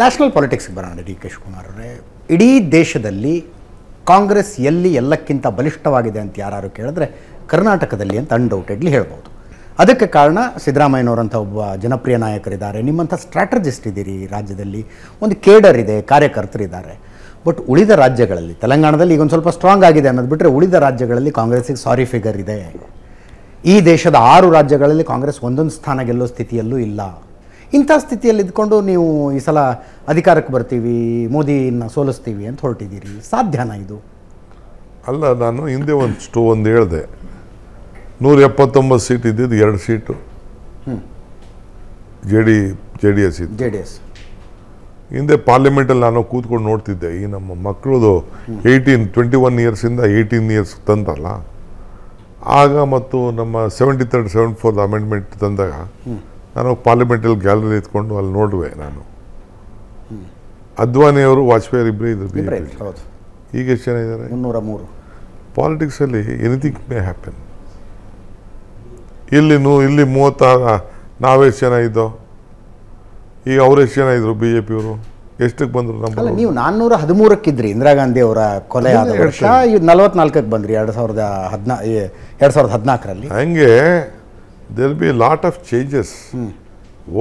National ಪಾಲಿಟಿಕ್ಸ್ಗೆ ಬರೋಣ. D K Shivakumar ಅವರೇ, ಇಡೀ ದೇಶದಲ್ಲಿ ಕಾಂಗ್ರೆಸ್ ಎಲ್ಲಿ ಎಲ್ಲಕ್ಕಿಂತ ಬಲಿಷ್ಠವಾಗಿದೆ ಅಂತ ಯಾರು ಕೇಳಿದ್ರೆ ಕರ್ನಾಟಕದಲ್ಲಿ ಅಂತ ಅನ್ಡೌಟೆಡ್ಲಿ ಹೇಳ್ಬೋದು. ಅದಕ್ಕೆ ಕಾರಣ ಸಿದ್ದರಾಮಯ್ಯನವರಂಥ ಒಬ್ಬ ಜನಪ್ರಿಯ ನಾಯಕರಿದ್ದಾರೆ, ನಿಮ್ಮಂಥ ಸ್ಟ್ರಾಟಜಿಸ್ಟ್ ಇದ್ದೀರಿ, ರಾಜ್ಯದಲ್ಲಿ ಒಂದು ಕೇಡರ್ ಇದೆ, ಕಾರ್ಯಕರ್ತರಿದ್ದಾರೆ. ಬಟ್ ಉಳಿದ ರಾಜ್ಯಗಳಲ್ಲಿ, ತೆಲಂಗಾಣದಲ್ಲಿ ಈಗ ಒಂದು ಸ್ವಲ್ಪ ಸ್ಟ್ರಾಂಗ್ ಆಗಿದೆ ಅನ್ನೋದು ಬಿಟ್ಟರೆ ಉಳಿದ ರಾಜ್ಯಗಳಲ್ಲಿ ಕಾಂಗ್ರೆಸ್ಸಿಗೆ ಸಾರಿ ಫಿಗರ್ ಇದೆ. ಈ ದೇಶದ 6 ರಾಜ್ಯಗಳಲ್ಲಿ ಕಾಂಗ್ರೆಸ್ ಒಂದೊಂದು ಸ್ಥಾನ ಗೆಲ್ಲೋ ಸ್ಥಿತಿಯಲ್ಲೂ ಇಲ್ಲ. ಇಂಥ ಸ್ಥಿತಿಯಲ್ಲಿ ಇದ್ಕೊಂಡು ನೀವು ಈ ಸಲ ಅಧಿಕಾರಕ್ಕೆ ಬರ್ತೀವಿ, ಮೋದಿನ ಸೋಲಿಸ್ತೀವಿ ಅಂತ ಹೊರಟಿದ್ದೀರಿ, ಸಾಧ್ಯನಾ ಇದು? ಅಲ್ಲ, ನಾನು ಹಿಂದೆ ಒಂದು ಹೇಳಿದೆ, 179 ಸೀಟ್ ಇದ್ದಿದ್ದು 2 ಸೀಟು ಜೆ ಡಿ ಎಸ್. ಹಿಂದೆ ಪಾರ್ಲಿಮೆಂಟಲ್ಲಿ ನಾನು ಕೂತ್ಕೊಂಡು ನೋಡ್ತಿದ್ದೆ, ಈ ನಮ್ಮ ಮಕ್ಕಳದು 21 ಇಯರ್ಸಿಂದ 18 ಇಯರ್ಸ್ ತಂದ್ರಲ್ಲ, ಆಗ ಮತ್ತು ನಮ್ಮ 73rd 74th ಅಮೆಂಡ್ಮೆಂಟ್ ತಂದಾಗ ನಾನು ಪಾರ್ಲಿಮೆಂಟಲ್ಲಿ ಗ್ಯಾಲರಿ ಎತ್ಕೊಂಡು ಅಲ್ಲಿ ನೋಡುವೆ. ನಾನು ಅದ್ವಾನಿಯವರು, ವಾಜಪೇಯಿ ಇಬ್ಬರೇ ಇದ್ರು. ಈಗ ಎಷ್ಟು ಜನ ಇದ್ದಾರೆ? 303. ಪಾಲಿಟಿಕ್ಸಲ್ಲಿ ಎನಿಥಿಂಗ್ ಮೇ ಹ್ಯಾಪನ್. ಇಲ್ಲಿ 36 ನಾವೆಷ್ಟು ಜನ ಇದ್ದೋ, ಈಗ ಅವರೆಷ್ಟು ಜನ ಇದ್ರು ಬಿ ಜೆ ಪಿಯವರು, ಎಷ್ಟಕ್ಕೆ ಬಂದರು? ನಮ್ಮ ನೀವು 413ಕ್ಕಿದ್ರಿ ಇಂದಿರಾ ಗಾಂಧಿ ಅವರ ಕೊಲೆ ಆದ ವರ್ಷ, 44ಕ್ಕೆ ಬಂದ್ರಿ 2014ರಲ್ಲಿ. ಹಂಗೆ there be lot of changes.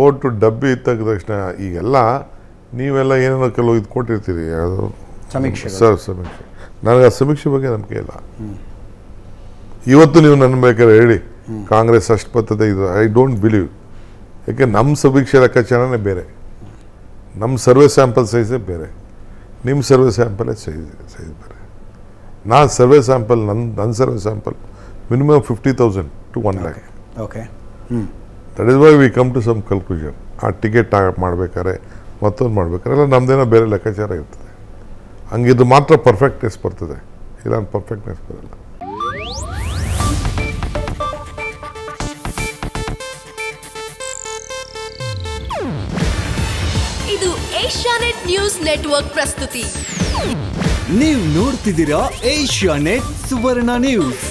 Vote ಡಬ್ಬಿ ಇದ್ದ ತಕ್ಷಣ ಈಗೆಲ್ಲ ನೀವೆಲ್ಲ ಏನೇನೋ ಕೆಲವು ಇದು ಕೊಟ್ಟಿರ್ತೀರಿ, ಯಾವುದು ಸಮೀಕ್ಷೆ. ಸಮೀಕ್ಷೆ, ನನಗೆ ಆ ಸಮೀಕ್ಷೆ ಬಗ್ಗೆ ನಂಬಿಕೆ ಇಲ್ಲ. ಇವತ್ತು ನೀವು ನನ್ನ ಬೇಕಾದ್ರೆ ಹೇಳಿ ಕಾಂಗ್ರೆಸ್ ಅಷ್ಟು ಬರ್ತದೆ, ಇದು ಐ ಡೋಂಟ್ ಬಿಲೀವ್. ಯಾಕೆ ನಮ್ಮ ಸಮೀಕ್ಷೆ ಲೆಕ್ಕಾಚಾರನೇ ಬೇರೆ, ನಮ್ಮ ಸರ್ವೆ ಸ್ಯಾಂಪಲ್ ಸೈಜೇ ಬೇರೆ, ನಿಮ್ಮ ಸರ್ವೆ ಸ್ಯಾಂಪಲೇ ಸೈಜ್ ಬೇರೆ. ನಾನು ಸರ್ವೆ ಸ್ಯಾಂಪಲ್, ನನ್ನ survey sample minimum 50,000 to 1 lakh. Okay. That is why we come to some conclusion. ಆ ಟಿಕೆಟ್ ಮಾಡ್ಬೇಕಾದ್ರೆ ಮತ್ತೊಂದು ಮಾಡ್ಬೇಕಾದ್ರೆ ಎಲ್ಲ ನಮ್ಮದೇನೋ ಬೇರೆ ಲೆಕ್ಕಾಚಾರ ಇರ್ತದೆ. ಹಂಗಿದ್ದು ಮಾತ್ರ ಪರ್ಫೆಕ್ಟ್ನೆಸ್ ಬರ್ತದೆ, ಇಲ್ಲ ಪರ್ಫೆಕ್ಟ್ನೆಸ್ ಬರಲ್ಲ. ಇದು ಏಷ್ಯಾನೆಟ್ ನ್ಯೂಸ್ ನೆಟ್ವರ್ಕ್ ಪ್ರಸ್ತುತಿ. ನೀವು ನೋಡ್ತಿದ್ದೀರಾ ಏಷ್ಯಾನೆಟ್ ಸುವರ್ಣ ನ್ಯೂಸ್.